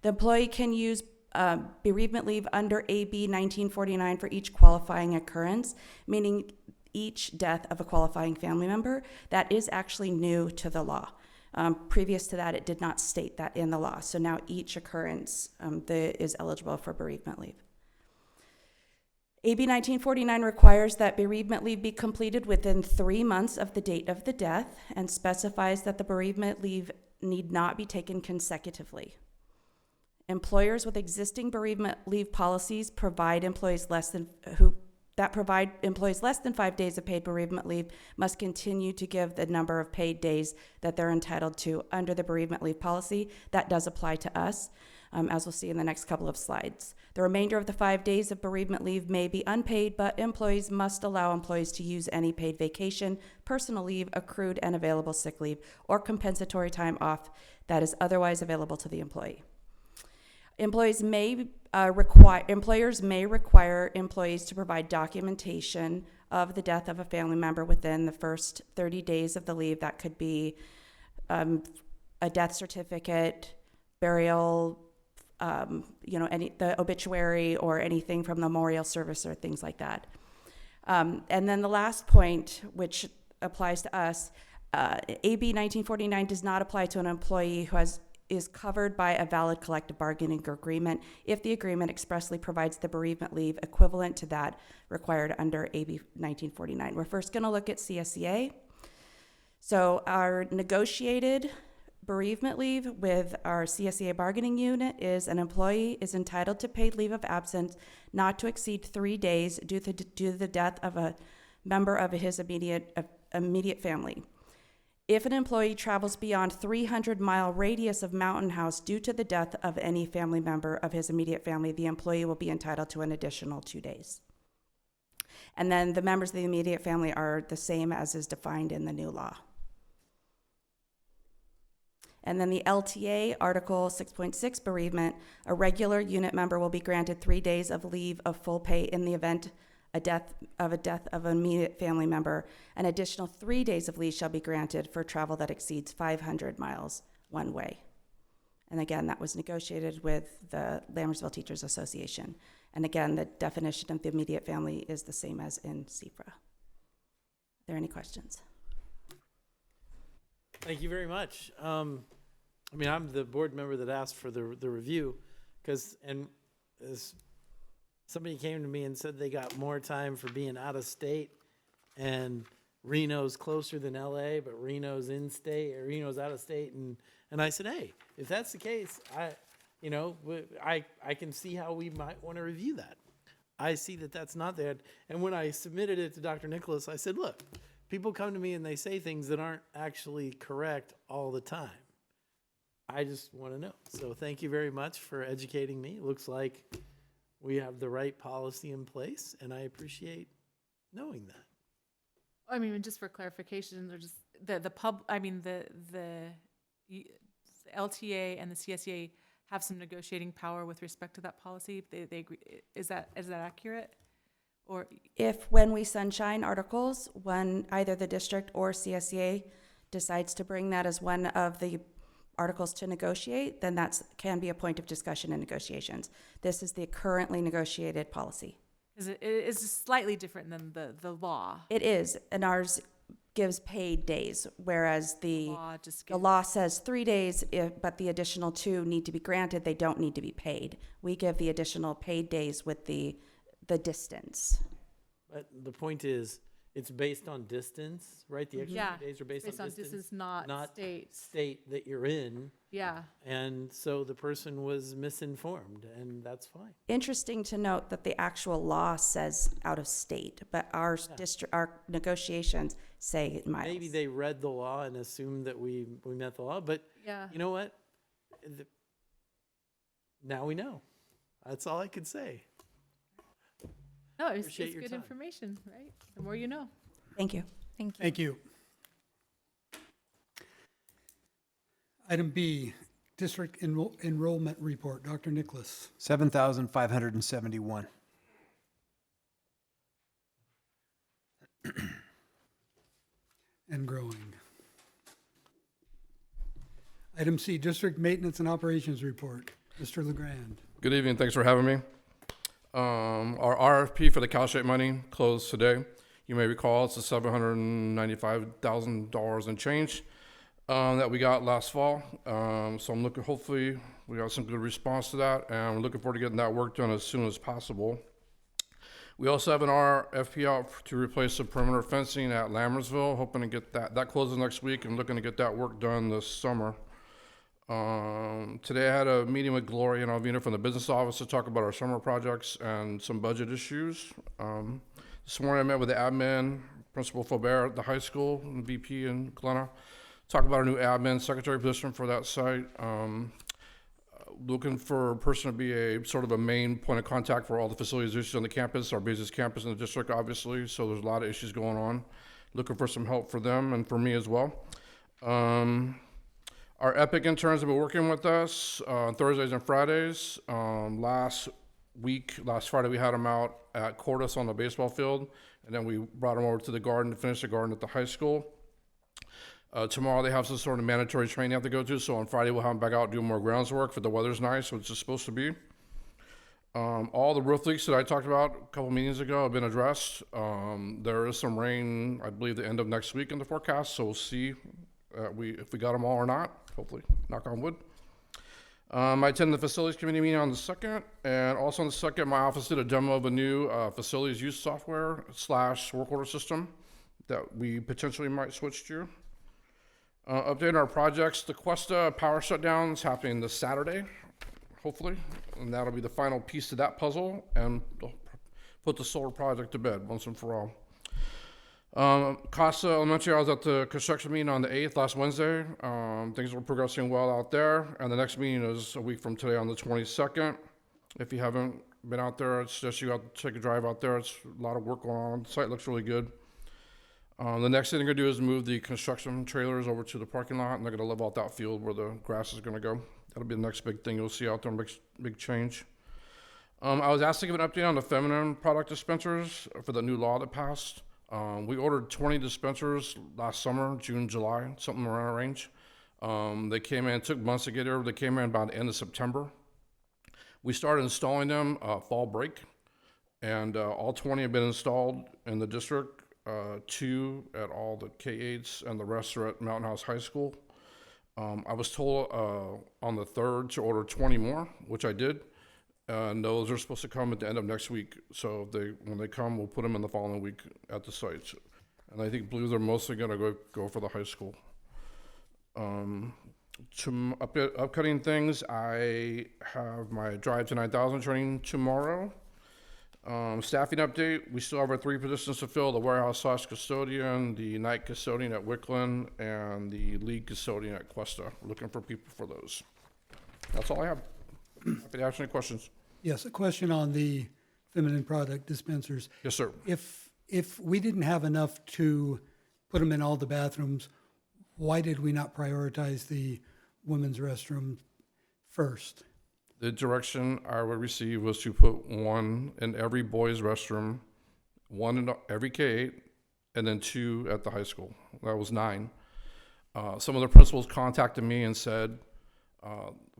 The employee can use bereavement leave under AB 1949 for each qualifying occurrence, meaning each death of a qualifying family member. That is actually new to the law. Previous to that, it did not state that in the law. So now each occurrence is eligible for bereavement leave. AB 1949 requires that bereavement leave be completed within 3 months of the date of the death and specifies that the bereavement leave need not be taken consecutively. Employers with existing bereavement leave policies provide employees less than 5 days of paid bereavement leave must continue to give the number of paid days that they're entitled to under the bereavement leave policy. That does apply to us, as we'll see in the next couple of slides. The remainder of the 5 days of bereavement leave may be unpaid, but employees must allow employees to use any paid vacation, personal leave, accrued and available sick leave, or compensatory time off that is otherwise available to the employee. Employers may require employees to provide documentation of the death of a family member within the first 30 days of the leave. That could be a death certificate, burial, the obituary, or anything from the memorial service or things like that. And then the last point, which applies to us, AB 1949 does not apply to an employee who is covered by a valid collective bargaining agreement if the agreement expressly provides the bereavement leave equivalent to that required under AB 1949. We're first going to look at CSEA. So our negotiated bereavement leave with our CSEA bargaining unit is an employee is entitled to paid leave of absence not to exceed 3 days due to the death of a member of his immediate family. If an employee travels beyond 300-mile radius of Mountain House due to the death of any family member of his immediate family, the employee will be entitled to an additional 2 days. And then the members of the immediate family are the same as is defined in the new law. And then the LTA, Article 6.6 bereavement, a regular unit member will be granted 3 days of leave of full pay in the event a death of an immediate family member. An additional 3 days of leave shall be granted for travel that exceeds 500 miles one way. And again, that was negotiated with the Lammersville Teachers Association. And again, the definition of the immediate family is the same as in CFRA. Are there any questions? Thank you very much. I'm the board member that asked for the review, as somebody came to me and said they got more time for being out of state, and Reno's closer than LA, but Reno's in state, or Reno's out of state, and I said, hey, if that's the case, I can see how we might want to review that. I see that that's not that, and when I submitted it to Dr. Nicholas, I said, look, people come to me and they say things that aren't actually correct all the time. I just want to know. So thank you very much for educating me. It looks like we have the right policy in place, and I appreciate knowing that. I mean, just for clarification, there's just the LTA and the CSEA have some negotiating power with respect to that policy. They agree. Is that accurate? Or when we sunshine articles, when either the district or CSEA decides to bring that as one of the articles to negotiate, then that can be a point of discussion in negotiations. This is the currently negotiated policy. It is slightly different than the law. It is, and ours gives paid days, whereas the law says 3 days, but the additional 2 need to be granted. They don't need to be paid. We give the additional paid days with the distance. But the point is, it's based on distance, right? The extra 2 days are based on distance, not state that you're in. Yeah. And so the person was misinformed, and that's fine. Interesting to note that the actual law says out of state, but our negotiations say miles. Maybe they read the law and assumed that we met the law, but you know what? Now we know. That's all I could say. No, it's good information, right? The more you know. Thank you. Thank you. Thank you. Item B, District Enrollment Report. Dr. Nicholas. 7,571. And growing. Item C, District Maintenance and Operations Report. Mr. LeGrand. Good evening. Thanks for having me. Our RFP for the CalShape money closed today. You may recall it's the $795,000 and change that we got last fall. So I'm looking, hopefully, we got some good response to that, and we're looking forward to getting that work done as soon as possible. We also have an RFP out to replace the perimeter fencing at Lammersville, hoping to get that closes next week, and looking to get that work done this summer. Today I had a meeting with Gloria and Alvina from the business office to talk about our summer projects and some budget issues. This morning I met with the admin, Principal Faubert at the high school, and VP and Glenna. Talk about our new admin secretary position for that site. Looking for a person to be a sort of a main point of contact for all the facilities issues on the campus, our busiest campus in the district, obviously. So there's a lot of issues going on. Looking for some help for them and for me as well. Our EPIC interns have been working with us on Thursdays and Fridays. Last Friday, we had them out at Cordis on the baseball field, and then we brought them over to the garden to finish the garden at the high school. Tomorrow they have some sort of mandatory training they have to go to, so on Friday we'll have them back out doing more grounds work if the weather's nice, which it's supposed to be. All the roof leaks that I talked about a couple meetings ago have been addressed. There is some rain, I believe, the end of next week in the forecast, so we'll see if we got them all or not. Hopefully, knock on wood. I attended the facilities committee meeting on the 2nd, and also on the 2nd, my office did a demo of a new facilities use software / work order system that we potentially might switch to. Updating our projects, the Cuesta power shutdown is happening this Saturday, hopefully, and that'll be the final piece to that puzzle, and put the solar project to bed once and for all. Casa Elementary, I was at the construction meeting on the 8th, last Wednesday. Things were progressing well out there, and the next meeting is a week from today on the 22nd. If you haven't been out there, I suggest you got to take a drive out there. It's a lot of work going on. The site looks really good. The next thing they're going to do is move the construction trailers over to the parking lot, and they're going to level out that field where the grass is going to go. That'll be the next big thing you'll see out there, big change. I was asked to give an update on the feminine product dispensers for the new law that passed. We ordered 20 dispensers last summer, June, July, something around that range. They came in, it took months to get here. They came in about the end of September. We started installing them fall break, and all 20 have been installed in the district, 2 at all the K-8s, and the rest are at Mountain House High School. I was told on the 3rd to order 20 more, which I did. And those are supposed to come at the end of next week. So when they come, we'll put them in the following week at the sites. And I believe they're mostly going to go for the high school. Some upcoming things, I have my Drive to 9,000 training tomorrow. Staffing update, we still have our 3 positions to fill: the warehouse / custodian, the night custodian at Wickland, and the lead custodian at Cuesta. We're looking for people for those. That's all I have. Happy to answer any questions. Yes, a question on the feminine product dispensers. Yes, sir. If we didn't have enough to put them in all the bathrooms, why did we not prioritize the women's restroom first? The direction I would receive was to put 1 in every boys' restroom, 1 in every K-8, and then 2 at the high school. That was 9. Some of the principals contacted me and said,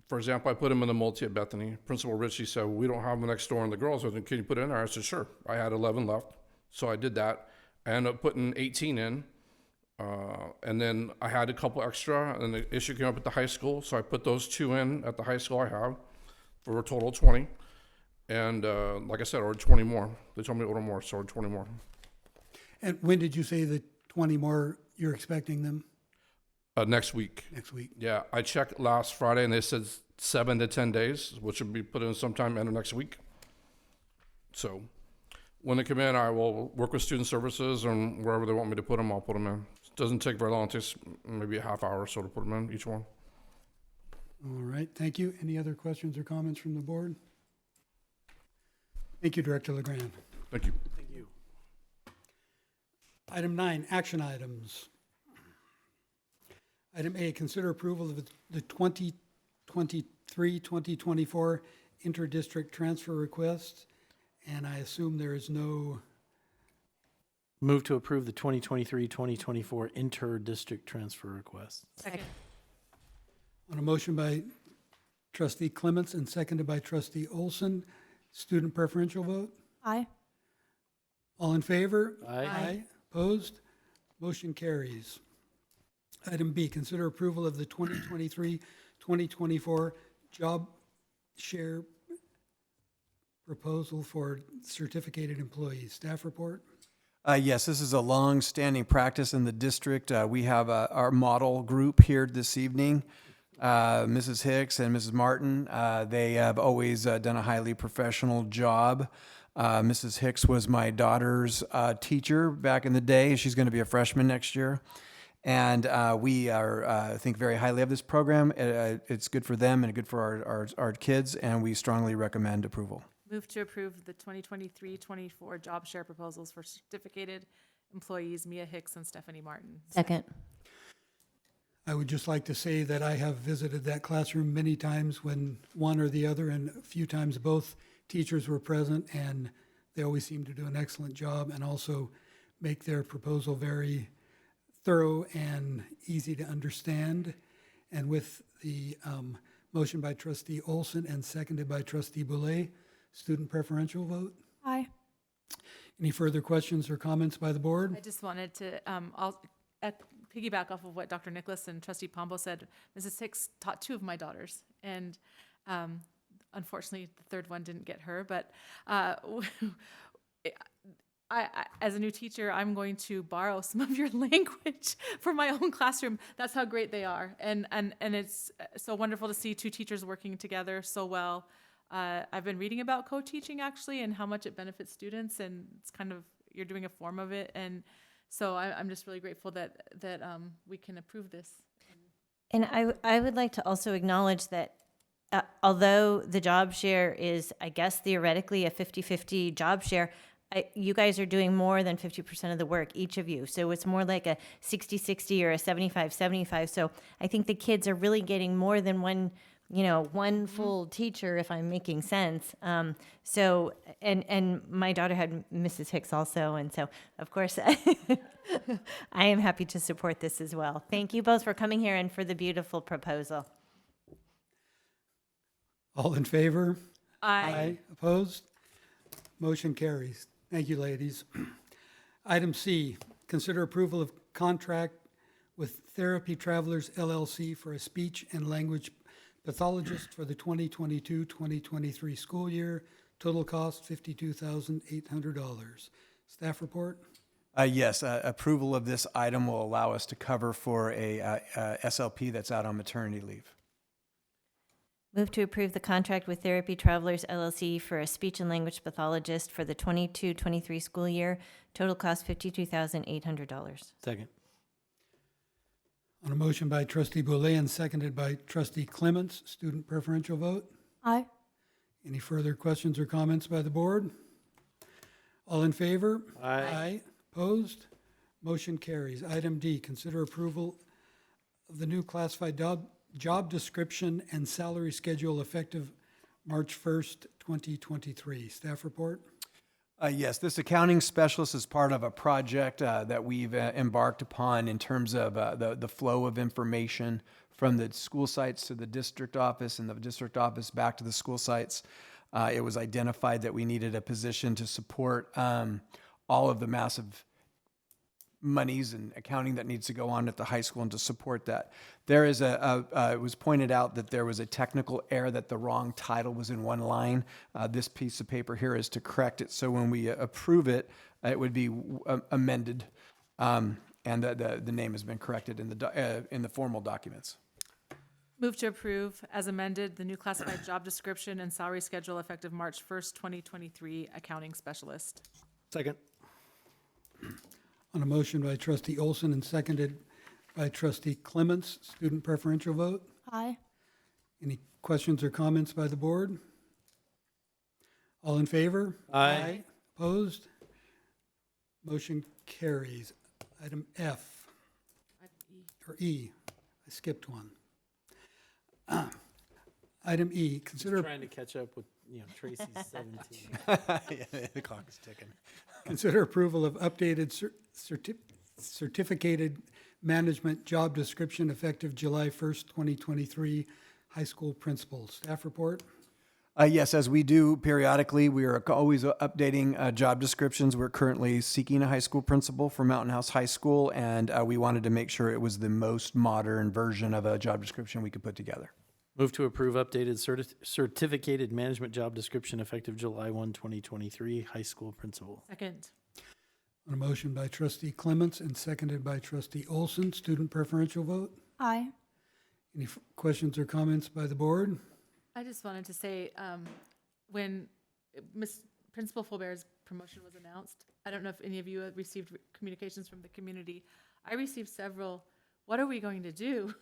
for example, I put him in the multi at Bethany. Principal Ritchie said, well, we don't have them next door in the girls' restroom. Can you put it in there? I said, sure. I had 11 left, so I did that. I ended up putting 18 in, and then I had a couple extra, and the issue came up at the high school, so I put those 2 in at the high school I have for a total of 20. And like I said, I ordered 20 more. They told me to order more, so I ordered 20 more. And when did you say the 20 more you're expecting them? Next week. Next week. Yeah, I checked last Friday, and they said 7 to 10 days, which would be put in sometime end of next week. So when they come in, I will work with student services, and wherever they want me to put them, I'll put them in. It doesn't take very long. It takes maybe a half hour or so to put them in, each one. All right, thank you. Any other questions or comments from the board? Thank you, Director LeGrand. Thank you. Thank you. Item 9, action items. Item A, consider approval of the 2023-2024 inter-district transfer request, and I assume there is no... Move to approve the 2023-2024 inter-district transfer request. Second. On a motion by Trustee Clements and seconded by Trustee Olson, student preferential vote? Aye. All in favor? Aye. Opposed? Motion carries. Item B, consider approval of the 2023-2024 job share proposal for certificated employees. Staff report? Yes, this is a long-standing practice in the district. We have our model group here this evening, Mrs. Hicks and Mrs. Martin. They have always done a highly professional job. Mrs. Hicks was my daughter's teacher back in the day. She's going to be a freshman next year. And we are think very highly of this program. It's good for them and good for our kids, and we strongly recommend approval. Move to approve the 2023-24 job share proposals for certificated employees Mia Hicks and Stephanie Martin. Second. I would just like to say that I have visited that classroom many times when one or the other, and a few times both teachers were present, and they always seem to do an excellent job and also make their proposal very thorough and easy to understand. And with the motion by Trustee Olson and seconded by Trustee Boulay, student preferential vote. Aye. Any further questions or comments by the board? I just wanted to piggyback off of what Dr. Nicholas and Trustee Pombo said. Mrs. Hicks taught 2 of my daughters, and unfortunately, the third one didn't get her. But as a new teacher, I'm going to borrow some of your language for my own classroom. That's how great they are, and it's so wonderful to see 2 teachers working together so well. I've been reading about co-teaching actually, and how much it benefits students, and it's kind of, you're doing a form of it, and so I'm just really grateful that we can approve this. And I would like to also acknowledge that although the job share is, I guess, theoretically a 50-50 job share, you guys are doing more than 50% of the work, each of you. So it's more like a 60-60 or a 75-75. So I think the kids are really getting more than one full teacher, if I'm making sense. So, and my daughter had Mrs. Hicks also, and so, of course, I am happy to support this as well. Thank you both for coming here and for the beautiful proposal. All in favor? Aye. Opposed? Motion carries. Thank you, ladies. Item C, consider approval of contract with Therapy Travelers LLC for a speech and language pathologist for the 2022-2023 school year. Total cost $52,800. Staff report? Yes, approval of this item will allow us to cover for a SLP that's out on maternity leave. Move to approve the contract with Therapy Travelers LLC for a speech and language pathologist for the 22-23 school year. Total cost $52,800. Second. On a motion by Trustee Boulay and seconded by Trustee Clements, student preferential vote. Aye. Any further questions or comments by the board? All in favor? Aye. Opposed? Motion carries. Item D, consider approval of the new classified job description and salary schedule effective March 1st, 2023. Staff report? Yes, this accounting specialist is part of a project that we've embarked upon in terms of the flow of information from the school sites to the district office and the district office back to the school sites. It was identified that we needed a position to support all of the massive monies and accounting that needs to go on at the high school and to support that. There is it was pointed out that there was a technical error, that the wrong title was in one line. This piece of paper here is to correct it, so when we approve it, it would be amended, and the name has been corrected in the formal documents. Move to approve, as amended, the new classified job description and salary schedule effective March 1st, 2023, accounting specialist. Second. On a motion by Trustee Olson and seconded by Trustee Clements, student preferential vote. Aye. Any questions or comments by the board? All in favor? Aye. Opposed? Motion carries. Item F, or E, I skipped one. Item E, consider... Trying to catch up with, Tracy's 17. Yeah, the clock is ticking. Consider approval of updated certificated management job description effective July 1st, 2023, high school principal. Staff report? Yes, as we do periodically, we are always updating job descriptions. We're currently seeking a high school principal for Mountain House High School, and we wanted to make sure it was the most modern version of a job description we could put together. Move to approve updated certificated management job description effective July 1, 2023, high school principal. Second. On a motion by trustee Clements and seconded by trustee Olson, student preferential vote. Aye. Any questions or comments by the board? I just wanted to say, when Miss Principal Fulbert's promotion was announced, I don't know if any of you have received communications from the community. I received several. What are we going to do?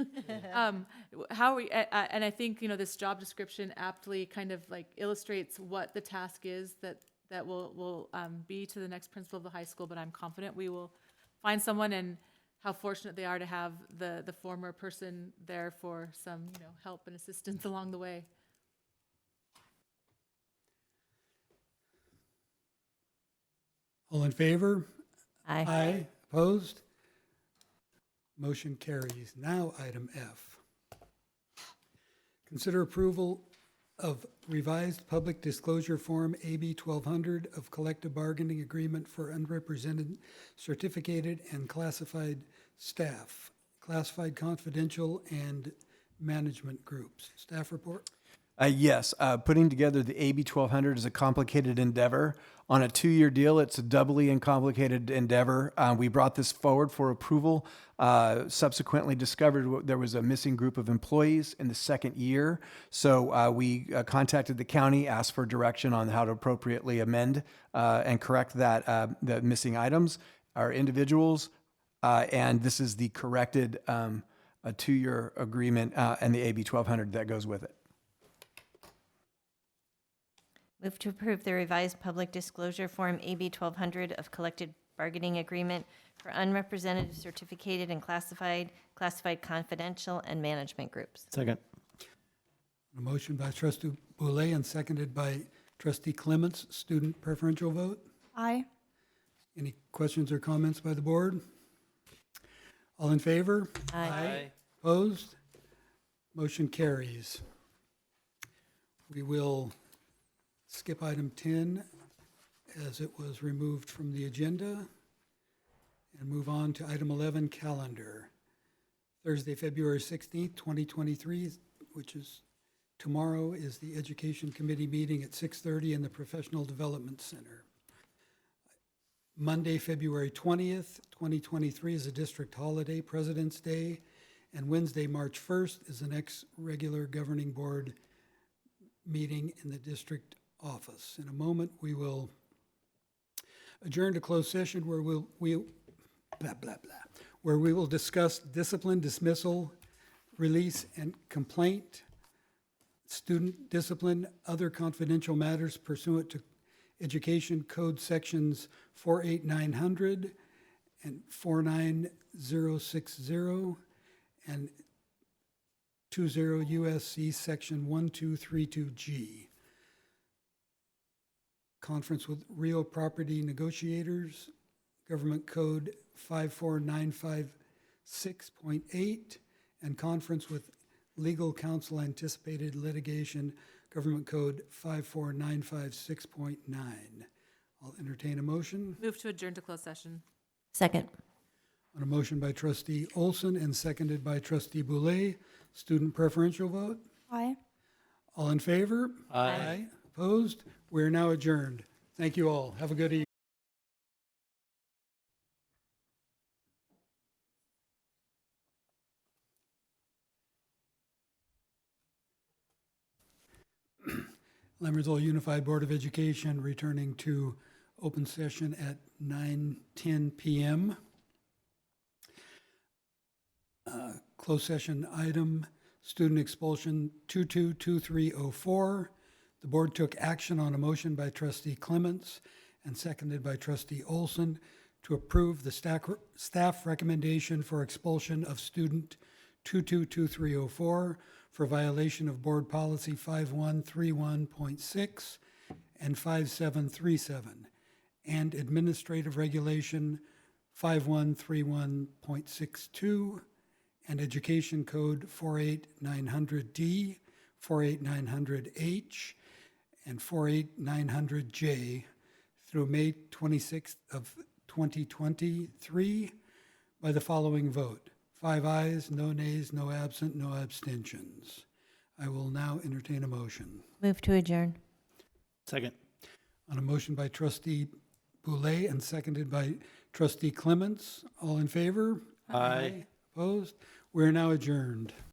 How are we? And I think this job description aptly kind of like illustrates what the task is that will be to the next principal of the high school. But I'm confident we will find someone, and how fortunate they are to have the former person there for some help and assistance along the way. All in favor? Aye. Aye. Opposed? Motion carries. Now, item F. Consider approval of revised public disclosure form AB 1200 of collective bargaining agreement for unrepresented certificated and classified staff, classified confidential and management groups. Staff report? Yes, putting together the AB 1200 is a complicated endeavor. On a 2-year deal, it's a doubly and complicated endeavor. We brought this forward for approval, subsequently discovered there was a missing group of employees in the second year. So we contacted the county, asked for direction on how to appropriately amend and correct that the missing items, our individuals, and this is the corrected a 2-year agreement and the AB 1200 that goes with it. Move to approve the revised public disclosure form AB 1200 of collective bargaining agreement for unrepresented, certificated, and classified confidential, and management groups. Second. A motion by trustee Boulay and seconded by trustee Clements. Student preferential vote. Aye. Any questions or comments by the board? All in favor? Aye. Opposed? Motion carries. We will skip item 10 as it was removed from the agenda and move on to item 11, calendar. Thursday, February 16th, 2023, which is tomorrow, is the Education Committee meeting at 6:30 in the Professional Development Center. Monday, February 20th, 2023 is a district holiday, President's Day, and Wednesday, March 1st is the next regular governing board meeting in the district office. In a moment, we will adjourn to closed session where where we will discuss discipline, dismissal, release, and complaint, student discipline, other confidential matters pursuant to Education Code Sections 48900 and 49060 and 20 USC Section 1232G. Conference with real property negotiators, Government Code 54956.8, and conference with legal counsel anticipated litigation, Government Code 54956.9. I'll entertain a motion. Move to adjourn to closed session. Second. On a motion by trustee Olson and seconded by trustee Boulay, student preferential vote. Aye. All in favor? Aye. Opposed? We're now adjourned. Thank you all. Have a good evening. Lammersville Unified Board of Education returning to open session at 9:10 p.m. Closed session item, student expulsion 222304. The board took action on a motion by trustee Clements and seconded by trustee Olson to approve the staff recommendation for expulsion of student 222304 for violation of board policy 5131.6 and 5737 and administrative regulation 5131.62 and education code 48900D, 48900H, and 48900J through May 26th of 2023 by the following vote. 5 ayes, no nays, no absent, no abstentions. I will now entertain a motion. Move to adjourn. Second. On a motion by Trustee Boulay and seconded by Trustee Clements. All in favor? Aye. Opposed? We're now adjourned.